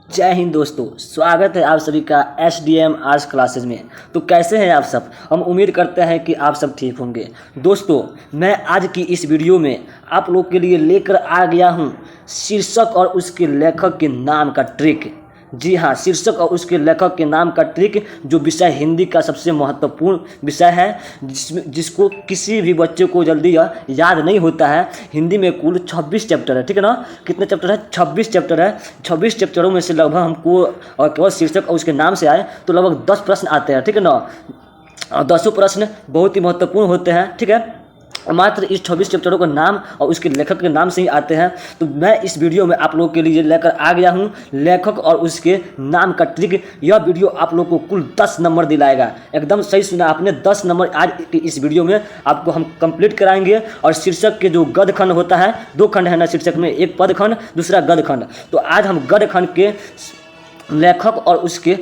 जय हिंद दोस्तों, स्वागत है आप सभी का SDM आर्ट्स क्लासेज में। तो कैसे हैं आप सब? हम उम्मीद करते हैं कि आप सब ठीक होंगे। दोस्तों, मैं आज की इस वीडियो में आप लोग के लिए लेकर आ गया हूं शीर्षक और उसके लेखक के नाम का ट्रिक। जी हाँ, शीर्षक और उसके लेखक के नाम का ट्रिक, जो विषय हिंदी का सबसे महत्वपूर्ण विषय है, जिसको किसी भी बच्चे को जल्दी याद नहीं होता है। हिंदी में कुल 26 चैप्टर है, ठीक है ना? कितने चैप्टर है? 26 चैप्टर है। 26 चैप्टरों में से लगभग हमको और केवल शीर्षक और उसके नाम से आए तो लगभग 10 प्रश्न आते हैं, ठीक है ना? और 10 प्रश्न बहुत ही महत्वपूर्ण होते हैं, ठीक है? मात्र इस 26 चैप्टरों का नाम और उसके लेखक के नाम से ही आते हैं। तो मैं इस वीडियो में आप लोगों के लिए लेकर आ गया हूं लेखक और उसके नाम का ट्रिक। यह वीडियो आप लोगों को कुल 10 नंबर दिलाएगा। एकदम सही सुना आपने, 10 नंबर आज की इस वीडियो में आपको हम कंप्लीट कराएंगे। और शीर्षक के जो गद्य खंड होता है, 2 खंड है ना शीर्षक में, एक पद खंड, दूसरा गद्य खंड। तो आज हम गद्य खंड के लेखक और उसके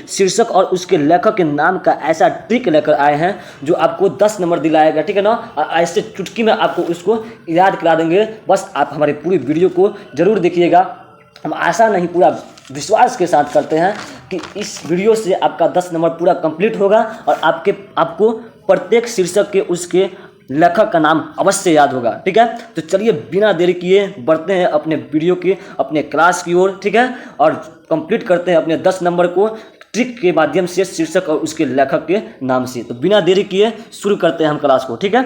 शीर्षक और उसके लेखक के नाम का ऐसा ट्रिक लेकर आए हैं जो आपको 10 नंबर दिलाएगा, ठीक है ना? ऐसे चुटकी में आपको उसको याद करा देंगे। बस आप हमारी पूरी वीडियो को जरूर देखिएगा। हम आशा नहीं, पूरा विश्वास के साथ करते हैं कि इस वीडियो से आपका 10 नंबर पूरा कंप्लीट होगा और आपको प्रत्येक शीर्षक के उसके लेखक का नाम अवश्य याद होगा, ठीक है? तो चलिए बिना देरी किए बढ़ते हैं अपने वीडियो की, अपने क्लास की ओर, ठीक है? और कंप्लीट करते हैं अपने 10 नंबर को ट्रिक के माध्यम से, शीर्षक और उसके लेखक के नाम से। तो बिना देरी किए शुरू करते हैं हम क्लास को, ठीक है?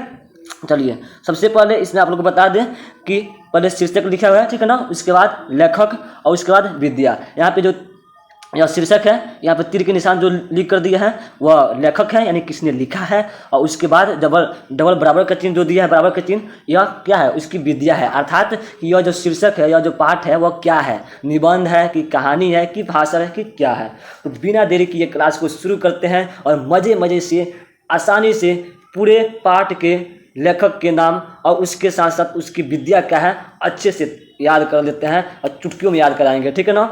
चलिए, सबसे पहले इसमें आप लोग को बता दें कि पहले शीर्षक लिखा हुआ है, ठीक है ना? उसके बाद लेखक और उसके बाद विद्या। यहाँ पे जो यह शीर्षक है, यहाँ पर तीर के निशान जो लिख कर दिया है वह लेखक है, यानी किसने लिखा है। और उसके बाद डबल बराबर का चिन्ह जो दिया है, बराबर का चिन्ह, यह क्या है? उसकी विद्या है। अर्थात यह जो शीर्षक है, यह जो पाठ है, वह क्या है? निबंध है कि कहानी है कि भाषण है कि क्या है? तो बिना देरी किए क्लास को शुरू करते हैं और मज़े से, आसानी से पूरे पाठ के लेखक के नाम और उसके साथ साथ उसकी विद्या क्या है अच्छे से याद कर लेते हैं और चुटकियों में याद कराएंगे, ठीक है ना?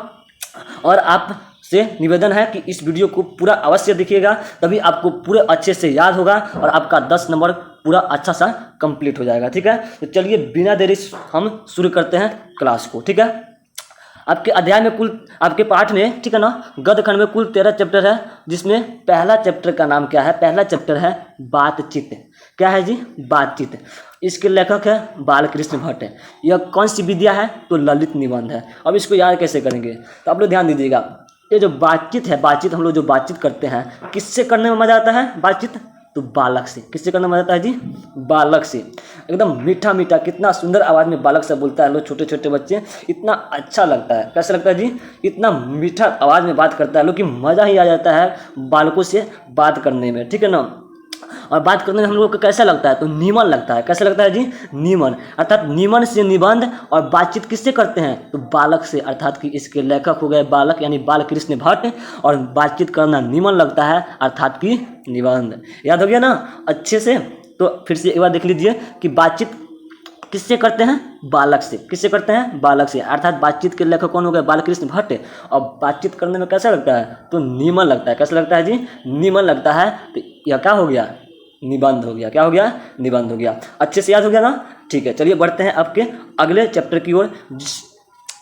और आप से निवेदन है कि इस वीडियो को पूरा अवश्य देखिएगा, तभी आपको पूरे अच्छे से याद होगा और आपका 10 नंबर पूरा अच्छा सा कंप्लीट हो जाएगा, ठीक है? तो चलिए बिना देरी हम शुरू करते हैं क्लास को, ठीक है? आपके अध्याय में कुल, आपके पाठ में, ठीक है ना, गद्य खंड में कुल 13 चैप्टर है, जिसमें पहला चैप्टर का नाम क्या है? पहला चैप्टर है बातचीत। क्या है जी? बातचीत। इसके लेखक है बालकृष्ण भट्ट। यह कौन सी विद्या है? तो ललित निबंध है। अब इसको याद कैसे करेंगे? तो आप लोग ध्यान दीजिएगा, ये जो बातचीत है, बातचीत हम लोग जो बातचीत करते हैं, किससे करने में मजा आता है? बातचीत तो बालक से। किससे करने में मजा आता है जी? बालक से। एकदम मीठा मीठा, कितना सुंदर आवाज़ में बालक से बोलता है, लोग छोटे छोटे बच्चे, इतना अच्छा लगता है। कैसा लगता है जी? इतना मीठा आवाज़ में बात करता है लोग कि मज़ा ही आ जाता है बालकों से बात करने में, ठीक है ना? और बात करने में हम लोग को कैसा लगता है? तो नीमन लगता है। कैसा लगता है जी? नीमन। अर्थात नीमन से निबंध। और बातचीत किससे करते हैं? तो बालक से। अर्थात कि इसके लेखक हो गए बालक, यानी बालकृष्ण भट्ट। और बातचीत करना नीमन लगता है, अर्थात कि निबंध। याद हो गया ना अच्छे से? तो फिर से एक बार देख लीजिए कि बातचीत किससे करते हैं? बालक से। किससे करते हैं? बालक से। अर्थात बातचीत के लेखक कौन हो गए? बालकृष्ण भट्ट। और बातचीत करने में कैसा लगता है? तो नीमन लगता है। कैसा लगता है जी? नीमन लगता है। तो यह क्या हो गया? निबंध हो गया। क्या हो गया? निबंध हो गया। अच्छे से याद हो गया ना? ठीक है, चलिए बढ़ते हैं आपके अगले चैप्टर की ओर।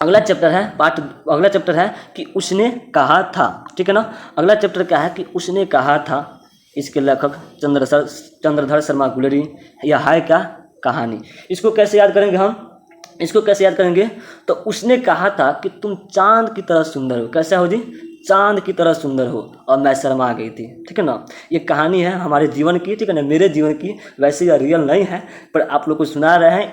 अगला चैप्टर है अगला चैप्टर है कि उसने कहा था, ठीक है ना? अगला चैप्टर क्या है? कि उसने कहा था। इसके लेखक चंद्रधर शर्मा गुलेरी। यह है क्या? कहानी। इसको कैसे याद करेंगे हम? इसको कैसे याद करेंगे? तो उसने कहा था कि तुम चांद की तरह सुंदर हो। कैसा हो जी? चांद की तरह सुंदर हो। और मैं शर्मा गई थी, ठीक है ना? ये कहानी है हमारे जीवन की, ठीक है ना? मेरे जीवन की। वैसे यह रियल नहीं है, पर आप लोग को सुना रहे हैं,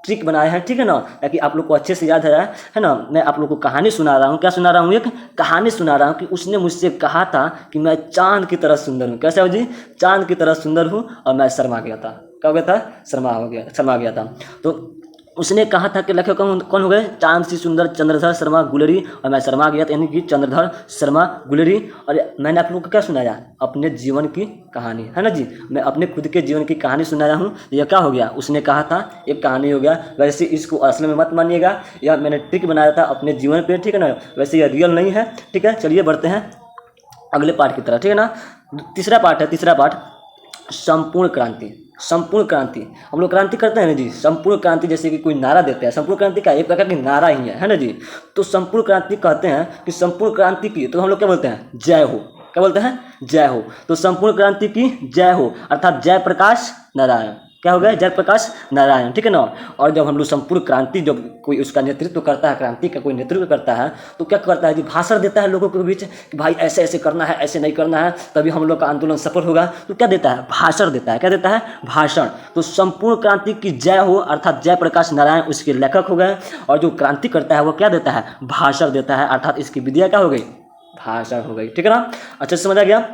ट्रिक बनाए हैं, ठीक है ना? ताकि आप लोग को अच्छे से याद है ना? मैं आप लोग को कहानी सुना रहा हूँ। क्या सुना रहा हूँ? एक कहानी सुना रहा हूँ कि उसने मुझसे कहा था कि मैं चांद की तरह सुंदर हूँ। कैसा हो जी? चांद की तरह सुंदर हूँ और मैं शर्मा गया था। क्या हो गया था? शर्मा गया था। तो उसने कहा था कि लेखक कौन हो गए? चांद सी सुंदर चंद्रधर शर्मा गुलेरी। और मैं शर्मा गया था, यानी कि चंद्रधर शर्मा गुलेरी। और मैंने आप लोगों को क्या सुनाया? अपने जीवन की कहानी, है ना जी? मैं अपने खुद के जीवन की कहानी सुनाया हूँ। यह क्या हो गया? उसने कहा था, एक कहानी हो गया। वैसे इसको असल में मत मानिएगा, यह मैंने ट्रिक बनाया था अपने जीवन पे, ठीक है ना? वैसे यह रियल नहीं है, ठीक है? चलिए बढ़ते हैं अगले पार्ट की तरफ, ठीक है ना? तीसरा पार्ट है, तीसरा पार्ट संपूर्ण क्रांति। संपूर्ण क्रांति, हम लोग क्रांति करते हैं ना जी, संपूर्ण क्रांति जैसे कि कोई नारा देते हैं, संपूर्ण क्रांति का एक प्रकार की नारा ही है ना जी। तो संपूर्ण क्रांति कहते हैं कि संपूर्ण क्रांति की, तो हम लोग क्या बोलते हैं, जय हो। क्या बोलते हैं, जय हो। तो संपूर्ण क्रांति की जय हो, अर्थात जय प्रकाश नारायण। क्या हो गया, जय प्रकाश नारायण, ठीक है ना। और जब हम लोग संपूर्ण क्रांति, जब कोई उसका नेतृत्व करता है, क्रांति का कोई नेतृत्व करता है, तो क्या करता है जी, भाषण देता है लोगों के बीच कि भाई ऐसे ऐसे करना है, ऐसे नहीं करना है, तभी हम लोग का आंदोलन सफल होगा। तो क्या देता है, भाषण देता है। क्या देता है, भाषण। तो संपूर्ण क्रांति की जय हो अर्थात जय प्रकाश नारायण उसके लेखक हो गए, और जो क्रांति करता है वो क्या देता है, भाषण देता है, अर्थात इसकी विद्या क्या हो गई, भाषण हो गई, ठीक है ना। अच्छे से समझ आ गया।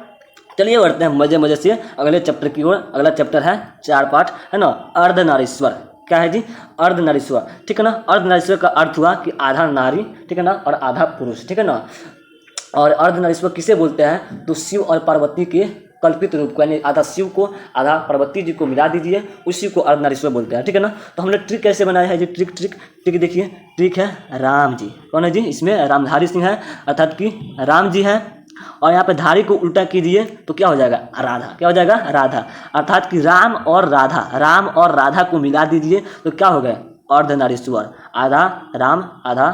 चलिए बढ़ते हैं मजे मजे से अगले चैप्टर की ओर। अगला चैप्टर है 4 पाठ, है ना, अर्धनारीश्वर। क्या है जी, अर्धनारीश्वर, ठीक है ना। अर्धनारीश्वर का अर्थ हुआ कि आधा नारी, ठीक है ना, और आधा पुरुष, ठीक है ना। और अर्धनारीश्वर किसे बोलते हैं, तो शिव और पार्वती के कल्पित रूप को, यानी आधा शिव को आधा पार्वती जी को मिला दीजिए, उसी को अर्धनारीश्वर बोलते हैं, ठीक है ना। तो हमने ट्रिक कैसे बनाया है जी, ट्रिक देखिए। ट्रिक है राम जी, कौन है जी, इसमें रामधारी सिंह है, अर्थात कि राम जी हैं। और यहाँ पे धारी को उल्टा कीजिए तो क्या हो जाएगा, राधा। क्या हो जाएगा, राधा। अर्थात कि राम और राधा को मिला दीजिए तो क्या हो गया, अर्धनारीश्वर। आधा राम आधा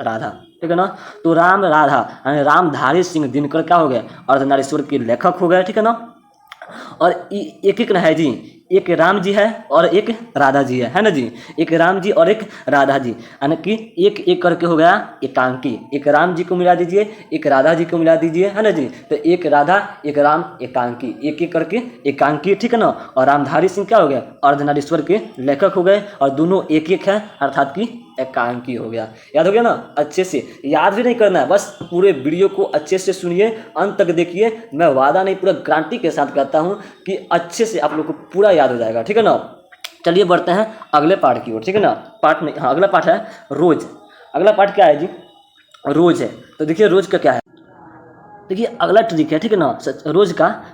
राधा, ठीक है ना। तो राम राधा यानी रामधारी सिंह दिनकर क्या हो गए, अर्धनारीश्वर के लेखक हो गए, ठीक है ना। और एक एक है जी, एक राम जी है और एक राधा जी है ना जी। एक राम जी और एक राधा जी, यानी कि एक एक करके हो गया एकांकी। एक राम जी को मिला दीजिए, एक राधा जी को मिला दीजिए, है ना जी। तो एक राधा एक राम एकांकी, एक एक करके एकांकी, ठीक है ना। और रामधारी सिंह क्या हो गया, अर्धनारीश्वर के लेखक हो गए, और दोनों एक एक है अर्थात कि एकांकी हो गया। याद हो गया ना। अच्छे से याद भी नहीं करना है, बस पूरे वीडियो को अच्छे से सुनिए, अंत तक देखिए। मैं वादा नहीं, पूरा गारंटी के साथ कहता हूँ कि अच्छे से आप लोग को पूरा याद हो जाएगा, ठीक है ना। चलिए बढ़ते हैं अगले पाठ की ओर, ठीक है ना। पाठ में हाँ, अगला पाठ है रोज। अगला पाठ क्या है जी, रोज है। तो देखिए रोज का क्या है, देखिए अगला ट्रिक है, ठीक है ना।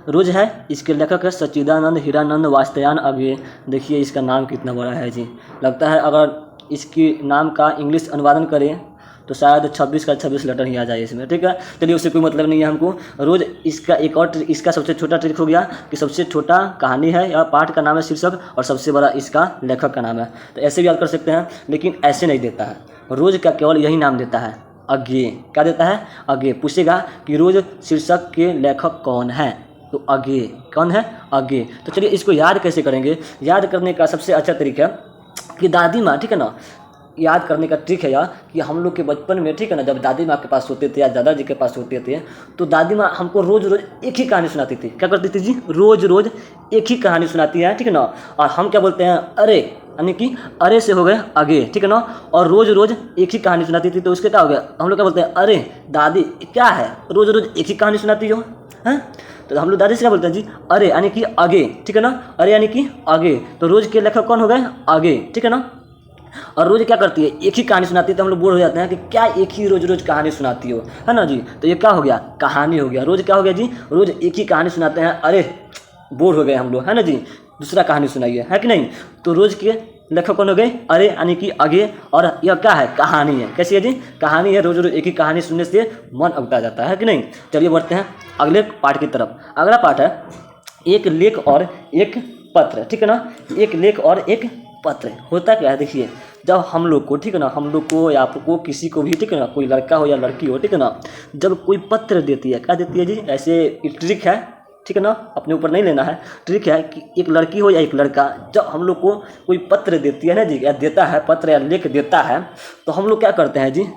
रोज है, इसके लेखक है सच्चिदानंद हीरानंद वात्स्यायन अज्ञे। देखिए इसका नाम कितना बड़ा है जी, लगता है अगर इसकी नाम का इंग्लिश अनुवादन करें तो शायद 26 का 26 लेटर ही आ जाए इसमें, ठीक है। चलिए उससे कोई मतलब नहीं है हमको। रोज इसका एक और इसका सबसे छोटा ट्रिक हो गया कि सबसे छोटा कहानी है या पाठ का नाम है शीर्षक, और सबसे बड़ा इसका लेखक का नाम है। तो ऐसे भी याद कर सकते हैं, लेकिन ऐसे नहीं देता है। रोज का केवल यही नाम देता है, अज्ञे। क्या देता है, अज्ञे। पूछेगा कि रोज शीर्षक के लेखक कौन है, तो अज्ञे। कौन है, अज्ञे। तो चलिए इसको याद कैसे करेंगे। याद करने का सबसे अच्छा तरीका कि दादी माँ, ठीक है ना, याद करने का ट्रिक है यह कि हम लोग के बचपन में, ठीक है ना, जब दादी माँ के पास होते थे या दादाजी के पास होते थे, तो दादी माँ हमको रोज रोज एक ही कहानी सुनाती थी। क्या करती थी जी, रोज रोज एक ही कहानी सुनाती है, ठीक है ना। और हम क्या बोलते हैं, अरे, यानी कि अरे से हो गए आगे, ठीक है ना। और रोज रोज एक ही कहानी सुनाती थी तो उसके क्या हो गया, हम लोग क्या बोलते हैं, अरे दादी क्या है, रोज रोज एक ही कहानी सुनाती हो, हैं। तो हम लोग दादी से क्या बोलते हैं जी, अरे यानी कि आगे, ठीक है ना। अरे यानी कि आगे। तो रोज के लेखक कौन हो गए, आगे, ठीक है ना। और रोज क्या करती है, एक ही कहानी सुनाती है, तो हम लोग बोर हो जाते हैं कि क्या एक ही रोज रोज कहानी सुनाती हो, है ना जी। तो ये क्या हो गया, कहानी हो गया। रोज क्या हो गया जी, रोज एक ही कहानी सुनाते हैं, अरे बोर हो गए हम लोग, है ना जी, दूसरा कहानी सुनाइए, है कि नहीं। तो रोज के लेखक कौन हो गए, अरे यानी कि आगे। और यह क्या है, कहानी है। कैसी है जी, कहानी है। रोज रोज एक ही कहानी सुनने से मन उगता जाता है कि नहीं। चलिए बढ़ते हैं अगले पाठ की तरफ। अगला पाठ है एक लेख और एक पत्र, ठीक है ना। एक लेख और एक पत्र होता क्या है, देखिए जब हम लोग को, ठीक है ना, हम लोग को या आपको किसी को भी, ठीक है ना, कोई लड़का हो या लड़की हो, ठीक है ना, जब कोई पत्र देती है, क्या देती है जी, ऐसे एक ट्रिक है, ठीक है ना, अपने ऊपर नहीं लेना है। ट्रिक है कि एक लड़की हो या एक लड़का, जब हम लोग को कोई पत्र देती है ना जी, या देता है पत्र या लेख देता है, तो हम लोग क्या करते हैं जी,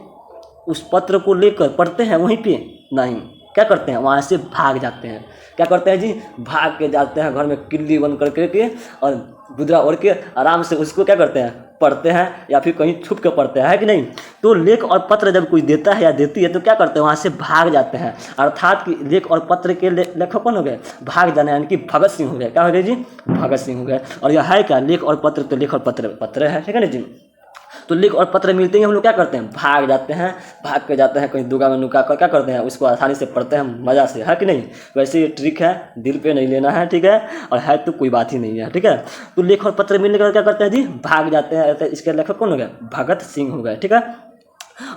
उस पत्र को लेकर पढ़ते हैं वहीं पे नहीं, क्या करते हैं, वहाँ से भाग जाते हैं। क्या करते हैं जी, भाग के जाते हैं घर में किल्ली बंद करके और गुदरा ओढ़ के आराम से उसको क्या करते हैं, पढ़ते हैं, या फिर कहीं छुप कर पढ़ते हैं, है कि नहीं। तो लेख और पत्र जब कोई देता है या देती है तो क्या करते हैं, वहाँ से भाग जाते हैं। अर्थात कि लेख और पत्र के लेखक कौन हो गए, भाग जाना, यानी कि भगत सिंह हो गए। क्या हो गए जी, भगत सिंह हो गए। और यह है क्या, लेख और पत्र, तो लेख और पत्र है, ठीक है ना जी। तो लेख और पत्र मिलते ही हम लोग क्या करते हैं, भाग जाते हैं, भाग के जाते हैं कहीं दुगा में नुका कर, क्या करते हैं, उसको आसानी से पढ़ते हैं मज़ा से, है कि नहीं। वैसे ये ट्रिक है, दिल पे नहीं लेना है, ठीक है, और है तो कोई बात ही नहीं है, ठीक है। तो लेख और पत्र मिलने के बाद क्या करते हैं जी, भाग जाते हैं। तो इसके लेखक कौन हो गए, भगत सिंह हो गए, ठीक है।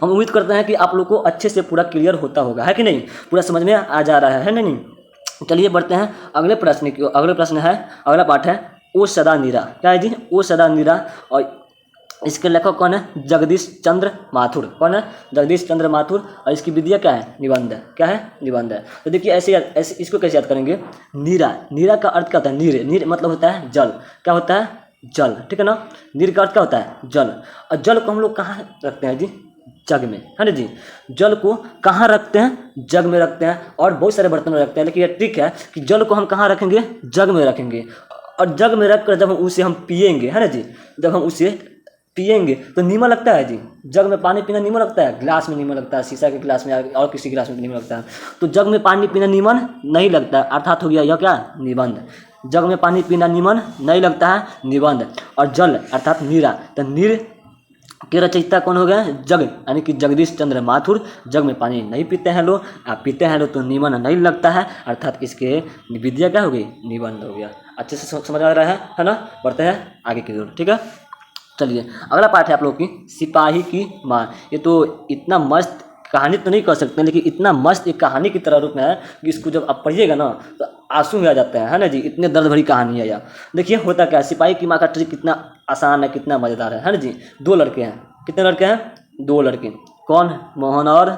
हम उम्मीद करते हैं कि आप लोग को अच्छे से पूरा क्लियर होता होगा, है कि नहीं, पूरा समझ में आ जा रहा है नहीं। चलिए बढ़ते हैं अगले प्रश्न की। अगले प्रश्न है, अगला पाठ है ओ सदा नीरा, क्या है जी, ओ सदा नीरा। और इसके लेखक कौन है, जगदीश चंद्र माथुर। कौन है, जगदीश चंद्र माथुर। और इसकी विद्या क्या है, निबंध। क्या है, निबंध है। तो देखिए ऐसे ऐसे इसको कैसे याद करेंगे, नीरा, नीरा का अर्थ क्या होता है, नीर, नीर मतलब होता है जल। क्या होता है, जल, ठीक है ना। नीर का अर्थ क्या होता है, जल। और जल को हम लोग कहाँ रखते हैं जी, जग में, है ना जी। जल को कहाँ रखते हैं, जग में रखते हैं, और बहुत सारे बर्तन में रखते हैं। लेकिन ये ट्रिक है कि जल को हम कहाँ रखेंगे, जग में रखेंगे। और जग में रख कर जब हम उसे हम पिएंगे, है ना जी, जब हम उसे पिएंगे तो नीमन लगता है जी। जग में पानी पीना नीमन लगता है, गिलास में नीमन लगता है, शीशा के गिलास में और किसी गिलास में नीमन लगता है। तो जग में पानी पीना नीमन नहीं लगता है, अर्थात हो गया यह क्या, निबंध। जग में पानी पीना नीमन नहीं लगता है, निबंध। और जल अर्थात नीरा, तो नीर के रचयिता कौन हो गए, जग, यानी कि जगदीश चंद्र माथुर। जग में पानी नहीं पीते हैं लोग, आप पीते हैं लोग तो निमन नहीं लगता है, अर्थात इसके विद्या क्या हो गई, निबंध हो गया। अच्छे से समझ आ रहा है ना। बढ़ते हैं आगे की ओर, ठीक है। चलिए अगला पार्ट है आप लोग की सिपाही की माँ। ये तो इतना मस्त कहानी तो नहीं कह सकते, लेकिन इतना मस्त एक कहानी की तरह रूप में है कि इसको जब आप पढ़िएगा ना तो आंसू में आ जाते हैं, है ना जी। इतने दर्द भरी कहानी है यह। देखिए होता क्या है, सिपाही की माँ का ट्रिक कितना आसान है, कितना मज़ेदार है ना जी। दो लड़के हैं, कितने लड़के हैं, दो लड़के। कौन, मोहन और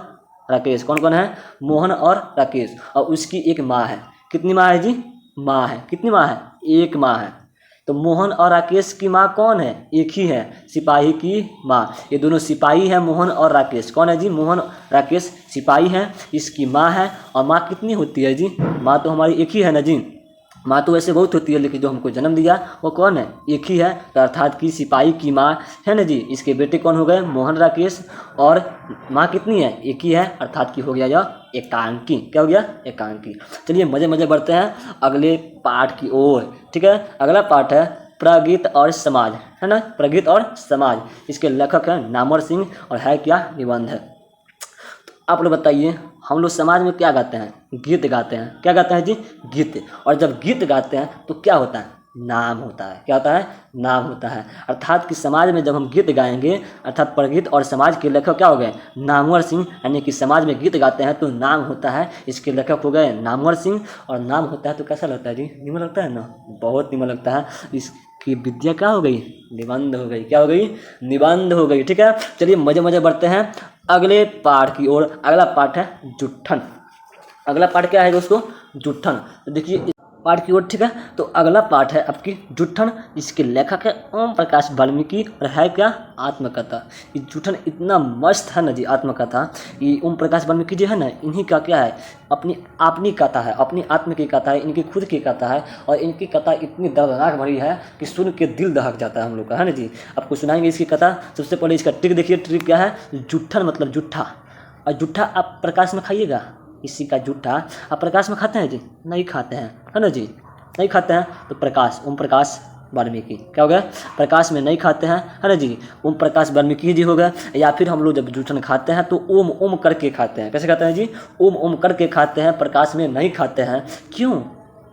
राकेश। कौन कौन है, मोहन और राकेश। और उसकी एक माँ है। कितनी माँ है जी, माँ है। कितनी माँ है, एक माँ है। तो मोहन और राकेश की माँ कौन है, एक ही है, सिपाही की माँ। ये दोनों सिपाही हैं, मोहन और राकेश। कौन है जी, मोहन राकेश सिपाही हैं, इसकी माँ है। और माँ कितनी होती है जी, माँ तो हमारी एक ही है ना जी। माँ तो वैसे बहुत होती है, लेकिन जो हमको जन्म दिया वो कौन है, एक ही है। तो अर्थात कि सिपाही की माँ है ना जी। इसके बेटे कौन हो गए, मोहन राकेश। और माँ कितनी है, एक ही है, अर्थात कि हो गया यह एकांकी। क्या हो गया, एकांकी। चलिए मजे मजे बढ़ते हैं अगले पाठ की ओर, ठीक है। अगला पाठ है प्रगीत और समाज, है ना, प्रगीत और समाज। इसके लेखक हैं नामवर सिंह और है क्या, निबंध है। आप लोग बताइए, हम लोग समाज में क्या गाते हैं, गीत गाते हैं। क्या गाते हैं जी, गीत। और जब गीत गाते हैं तो क्या होता है, नाम होता है। क्या होता है, नाम होता है। अर्थात कि समाज में जब हम गीत गाएंगे, अर्थात प्रगीत और समाज के लेखक क्या हो गए, नामवर सिंह। यानी कि समाज में गीत गाते हैं तो नाम होता है, इसके लेखक हो गए नामवर सिंह। और नाम होता है तो कैसा लगता है जी, निमन लगता है ना, बहुत निमन लगता है। इसकी विद्या क्या हो गई, निबंध हो गई। क्या हो गई, निबंध हो गई, ठीक है। चलिए मजे मजे बढ़ते हैं अगले पाठ की ओर। अगला पाठ है जुट्ठन। अगला पाठ क्या है दोस्तों, जुट्ठन। तो देखिए पाठ की ओर, ठीक है। तो अगला पाठ है आपकी जुट्ठन। इसके लेखक है ओम प्रकाश वाल्मीकि और है क्या, आत्मकथा। ये जुट्ठन इतना मस्त है ना जी, आत्मकथा। ये ओम प्रकाश वाल्मीकि जी है ना, इन्हीं का क्या है, अपनी कथा है, अपनी आत्म की कथा है, इनकी खुद की कथा है। और इनकी कथा इतनी दर्दनाक भरी है कि सुन के दिल दहक जाता है हम लोग का, है ना जी। आपको सुनाएंगे इसकी कथा। सबसे पहले इसका ट्रिक देखिए, ट्रिक क्या है, जुट्ठन मतलब जुट्ठा। और जुट्ठा आप प्रकाश में खाइएगा, इसी का जूठा आप प्रकाश में खाते हैं जी, नहीं खाते हैं, है ना जी, नहीं खाते हैं। तो प्रकाश, ओम प्रकाश वाल्मीकि क्या हो गया, प्रकाश में नहीं खाते हैं, है ना जी, ओम प्रकाश वाल्मीकि जी हो गए। या फिर हम लोग जब जूठन खाते हैं तो ओम ओम करके खाते हैं। कैसे खाते हैं जी, ओम ओम करके खाते हैं, प्रकाश में नहीं खाते हैं। क्यों,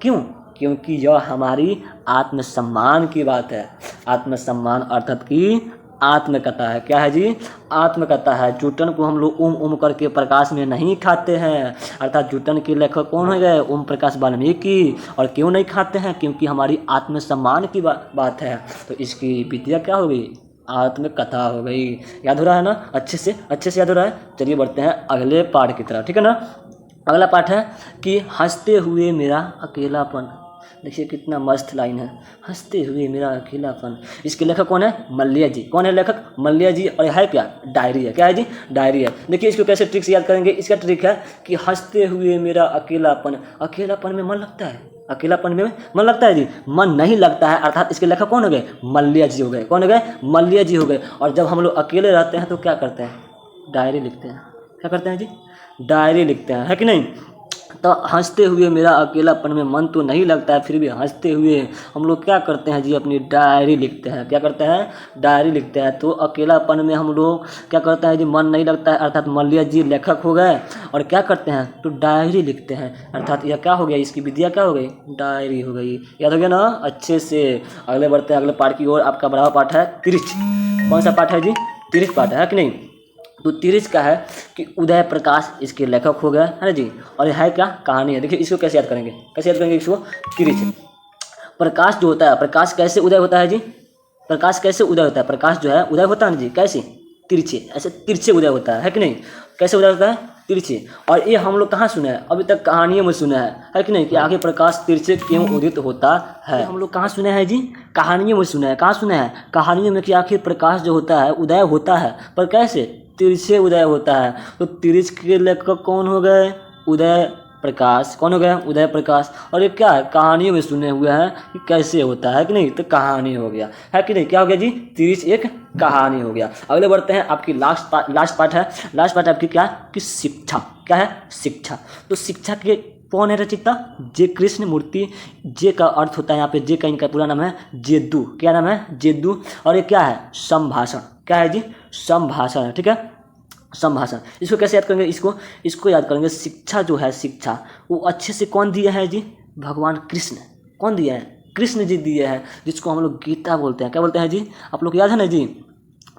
क्यों, क्योंकि यह हमारी आत्मसम्मान की बात है। आत्मसम्मान अर्थात की आत्मकथा है। क्या है जी, आत्मकथा है। जूठन को हम लोग ओम ओम करके प्रकाश में नहीं खाते हैं। अर्थात जूठन के लेखक कौन हो गए, ओम प्रकाश वाल्मीकि। और क्यों नहीं खाते हैं, क्योंकि हमारी आत्मसम्मान की बात है। तो इसकी विद्या क्या हो गई, आत्मकथा हो गई। याद हो रहा है ना, अच्छे से याद हो रहा है। चलिए बढ़ते हैं अगले पाठ की तरफ, ठीक है ना। अगला पाठ है कि हंसते हुए मेरा अकेलापन। देखिए कितना मस्त लाइन है, हंसते हुए मेरा अकेलापन। इसके लेखक कौन है, मल्लिया जी। कौन है लेखक, मल्लिया जी। और है क्या, डायरी है। क्या है जी, डायरी है। देखिए इसको कैसे ट्रिक से याद करेंगे। इसका ट्रिक है कि हंसते हुए मेरा अकेलापन। अकेलापन में मन लगता है, अकेलापन में मन लगता है जी, मन नहीं लगता है। अर्थात इसके लेखक कौन हो गए, मल्लिया जी हो गए। कौन हो गए, मल्लिया जी हो गए। और जब हम लोग अकेले रहते हैं तो क्या करते हैं, डायरी लिखते हैं। क्या करते हैं जी, डायरी लिखते हैं, है कि नहीं। तो हंसते हुए मेरा अकेलापन में मन तो नहीं लगता है, फिर भी हंसते हुए हम लोग क्या करते हैं जी, अपनी डायरी लिखते हैं। क्या करते हैं, डायरी लिखते हैं। तो अकेलापन में हम लोग क्या करते हैं जी, मन नहीं लगता है, अर्थात मल्लिया जी लेखक हो गए। और क्या करते हैं, तो डायरी लिखते हैं। अर्थात यह क्या हो गया, इसकी विद्या क्या हो गई, डायरी हो गई। याद हो गया ना अच्छे से। अगले बढ़ते हैं अगले पाठ की ओर। आपका बड़ा पाठ है तिरछ। कौन सा पाठ है जी, तिरछ पाठ है कि नहीं। तो तिरछ का है कि उदय प्रकाश इसके लेखक हो गए, है ना जी। और यह है क्या, कहानी है। देखिए इसको कैसे याद करेंगे, कैसे याद करेंगे इसको, तिरछ। प्रकाश जो होता है, प्रकाश कैसे उदय होता है जी? प्रकाश कैसे उदय होता है? प्रकाश जो है उदय होता है ना जी, कैसे? तिरछे, ऐसे तिरछे उदय होता है कि नहीं? कैसे उदय होता है? तिरछे। और ये हम लोग कहाँ सुने हैं? अभी तक कहानियों में सुने हैं, कि नहीं, कि आगे प्रकाश तिरछे क्यों उदित होता है। हम लोग कहाँ सुने हैं जी? कहानियों में सुने हैं। कहाँ सुने हैं? कहानियों में, कि आखिर प्रकाश जो होता है उदय होता है, पर कैसे? तिरछे उदय होता है। तो तिरछ के लेखक कौन हो गए? उदय प्रकाश। कौन हो गया? उदय प्रकाश। और ये क्या है? कहानियों में सुने हुए हैं कि कैसे होता है, कि नहीं, तो कहानी हो गया, है कि नहीं? क्या हो गया जी? तिरछ एक कहानी हो गया। अगले बढ़ते हैं, आपकी लास्ट पार्ट है। लास्ट पार्ट आपकी क्या? कि शिक्षा। क्या है? शिक्षा। तो शिक्षा के कौन है रचयिता? जे कृष्ण मूर्ति। जे का अर्थ होता है यहाँ पे, जे का इनका पूरा नाम है जेदू। क्या नाम है? जेदू। और ये क्या है? संभाषण। क्या है जी? संभाषण है, ठीक है, संभाषण। इसको कैसे याद करेंगे? इसको याद करेंगे, शिक्षा जो है, शिक्षा वो अच्छे से कौन दिया है जी? भगवान कृष्ण। कौन दिया है? कृष्ण जी दिए हैं, जिसको हम लोग गीता बोलते हैं। क्या बोलते हैं जी? आप लोग को याद है ना जी?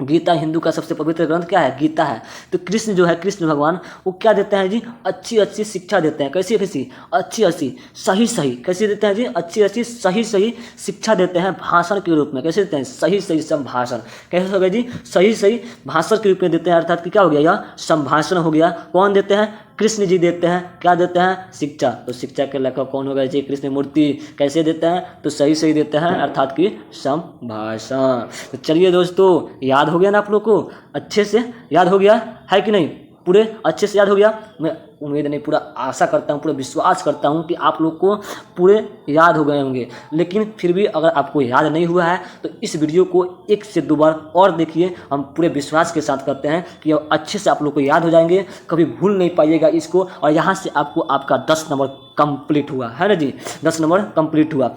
गीता हिंदू का सबसे पवित्र ग्रंथ क्या है? गीता है। तो कृष्ण जो है, कृष्ण भगवान, वो क्या देते हैं जी? अच्छी अच्छी शिक्षा देते हैं। कैसी कैसी? अच्छी अच्छी, सही सही। कैसे देते हैं जी? अच्छी अच्छी, सही सही शिक्षा देते हैं भाषण के रूप में। कैसे देते हैं? सही सही संभाषण। कैसे हो गया जी? सही सही भाषण के रूप में देते हैं, अर्थात कि क्या हो गया? यह संभाषण हो गया। कौन देते हैं? कृष्ण जी देते हैं। क्या देते हैं? शिक्षा। तो शिक्षा के लेखक कौन हो गए जी? कृष्ण मूर्ति। कैसे देते हैं? तो सही सही देते हैं, अर्थात कि संभाषण। तो चलिए दोस्तों, याद हो गया ना आप लोग को? अच्छे से याद हो गया है कि नहीं? पूरे अच्छे से याद हो गया? मैं उम्मीद नहीं, पूरा आशा करता हूँ, पूरा विश्वास करता हूँ कि आप लोग को पूरे याद हो गए होंगे। लेकिन फिर भी अगर आपको याद नहीं हुआ है तो इस वीडियो को 1 से 2 बार और देखिए। हम पूरे विश्वास के साथ करते हैं कि अच्छे से आप लोग को याद हो जाएंगे, कभी भूल नहीं पाइएगा इसको। और यहाँ से आपको आपका 10 नंबर कंप्लीट हुआ है ना जी? 10 नंबर कंप्लीट हुआ।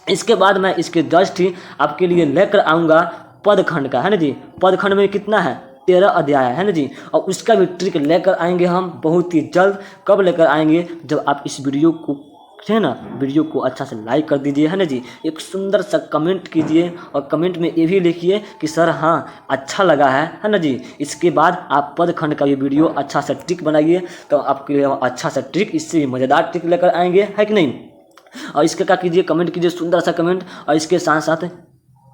इसके बाद मैं इसके जस्ट ही आपके लिए लेकर आऊँगा पदखंड का, है ना जी? पदखंड में कितना है? 13 अध्याय है ना जी? और उसका भी ट्रिक लेकर आएंगे हम बहुत ही जल्द। कब लेकर आएंगे? जब आप इस वीडियो को है ना, वीडियो को अच्छा से लाइक कर दीजिए, है ना जी? एक सुंदर सा कमेंट कीजिए और कमेंट में ये भी लिखिए कि सर हाँ अच्छा लगा है ना जी? इसके बाद आप पदखंड का ये वीडियो अच्छा सा ट्रिक बनाइए, तो आपके लिए अच्छा सा ट्रिक, इससे भी मज़ेदार ट्रिक लेकर आएंगे, है कि नहीं? और इसका क्या कीजिए? कमेंट कीजिए, सुंदर सा कमेंट। और इसके साथ साथ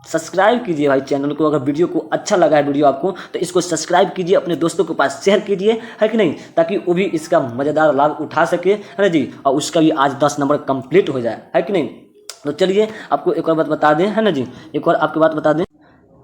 सब्सक्राइब कीजिए भाई चैनल को। अगर वीडियो को अच्छा लगा है वीडियो आपको, तो इसको सब्सक्राइब कीजिए, अपने दोस्तों के पास शेयर कीजिए, है कि नहीं? ताकि वो भी इसका मज़ेदार लाभ उठा सके, है ना जी? और उसका भी आज 10 नंबर कंप्लीट हो जाए, है कि नहीं? तो चलिए आपको एक और बात बता दें, है ना जी? एक और आपकी बात बता दें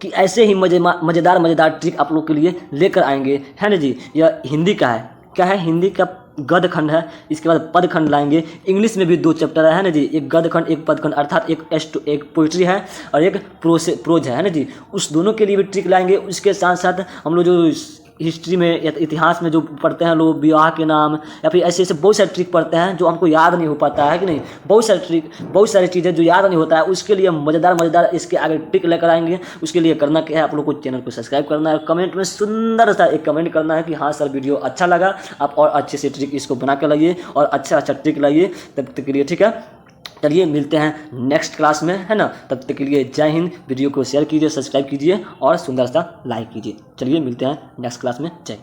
कि ऐसे ही मज़ेदार ट्रिक आप लोग के लिए लेकर आएंगे, है ना जी? यह हिंदी का है। क्या है? हिंदी का गद्य खंड है। इसके बाद पद खंड लाएंगे। इंग्लिश में भी 2 चैप्टर है ना जी? एक गद्य खंड, एक पद खंड, अर्थात एक पोइट्री है और एक प्रोज है ना जी? उस दोनों के लिए भी ट्रिक लाएंगे। उसके साथ साथ हम लोग जो हिस्ट्री में या इतिहास में जो पढ़ते हैं लोग, विवाह के नाम या फिर ऐसे ऐसे बहुत सारे ट्रिक पढ़ते हैं जो हमको याद नहीं हो पाता है, कि नहीं? बहुत सारे ट्रिक, बहुत सारी चीज़ें जो याद नहीं होता है, उसके लिए मज़ेदार इसके आगे ट्रिक लेकर आएंगे। उसके लिए करना क्या है? आप लोग को चैनल को सब्सक्राइब करना है, कमेंट में सुंदर सा एक कमेंट करना है कि हाँ सर वीडियो अच्छा लगा, आप और अच्छे से ट्रिक इसको बना कर लाइए और अच्छा ट्रिक लाइए। तब तक के लिए ठीक है, चलिए मिलते हैं नेक्स्ट क्लास में, है ना? तब तक के लिए जय हिंद। वीडियो को शेयर कीजिए, सब्सक्राइब कीजिए और सुंदर सा लाइक कीजिए। चलिए मिलते हैं नेक्स्ट क्लास में। जय।